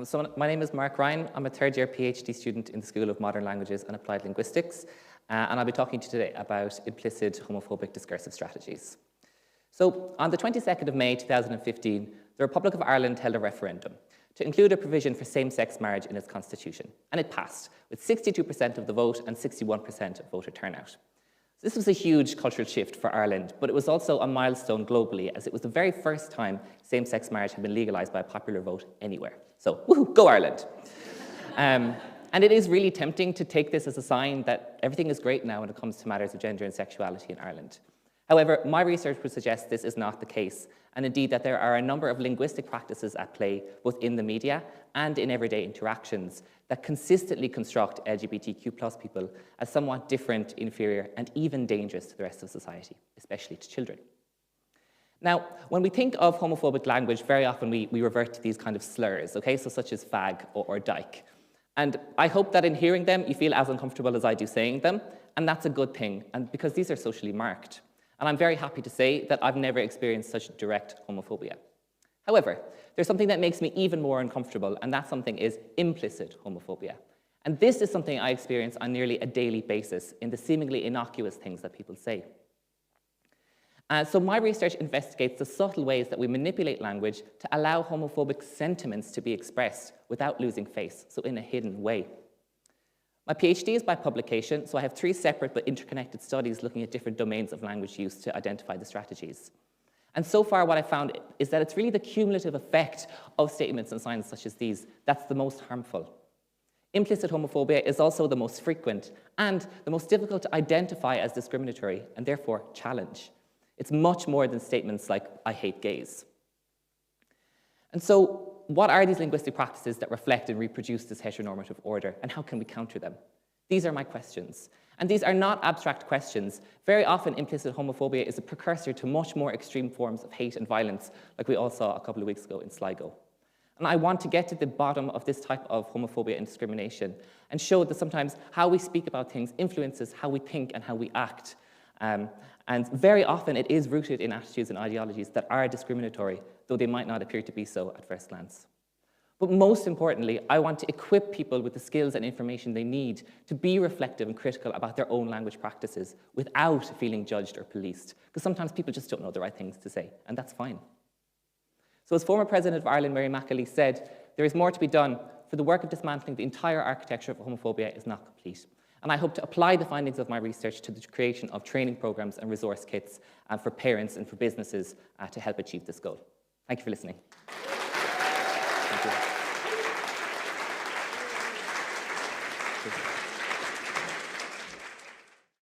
So my name is Mark Ryan. I'm a third-year PhD student in the School of Modern Languages and Applied Linguistics, and I'll be talking to you today about implicit homophobic discursive strategies. So on the 22nd of May 2015, the Republic of Ireland held a referendum to include a provision for same-sex marriage in its constitution, and it passed with 62% of the vote and 61% of voter turnout. This was a huge cultural shift for Ireland, but it was also a milestone globally, as it was the very first time same-sex marriage had been legalised by a popular vote anywhere. So, woohoo, go Ireland! And it is really tempting to take this as a sign that everything is great now when it comes to matters of gender and sexuality in Ireland. However, my research would suggest this is not the case, and indeed that there are a number of linguistic practices at play, both in the media and in everyday interactions, that consistently construct LGBTQ+ people as somewhat different, inferior, and even dangerous to the rest of society, especially to children. Now, when we think of homophobic language, very often we revert to these kind of slurs, okay, so such as fag or dyke. And I hope that in hearing them, you feel as uncomfortable as I do saying them, and that's a good thing, and because these are socially marked. And I'm very happy to say that I've never experienced such direct homophobia. However, there's something that makes me even more uncomfortable, and that something is implicit homophobia. And this is something I experience on nearly a daily basis in the seemingly innocuous things that people say. So my research investigates the subtle ways that we manipulate language to allow homophobic sentiments to be expressed without losing face, so in a hidden way. My PhD is by publication, so I have 3 separate but interconnected studies looking at different domains of language use to identify the strategies. And so far what I found is that it's really the cumulative effect of statements and signs such as these that's the most harmful. Implicit homophobia is also the most frequent and the most difficult to identify as discriminatory and therefore challenge. It's much more than statements like, I hate gays. And so, what are these linguistic practices that reflect and reproduce this heteronormative order, and how can we counter them? These are my questions. And these are not abstract questions. Very often, implicit homophobia is a precursor to much more extreme forms of hate and violence, like we all saw a couple of weeks ago in Sligo. And I want to get to the bottom of this type of homophobia and discrimination, and show that sometimes how we speak about things influences how we think and how we act. And very often it is rooted in attitudes and ideologies that are discriminatory, though they might not appear to be so at first glance. But most importantly, I want to equip people with the skills and information they need to be reflective and critical about their own language practices without feeling judged or policed, because sometimes people just don't know the right things to say, and that's fine. So as former President of Ireland, Mary McAleese, said, there is more to be done, for the work of dismantling the entire architecture of homophobia is not complete. And I hope to apply the findings of my research to the creation of training programs and resource kits for parents and for businesses to help achieve this goal. Thank you for listening. Thank you.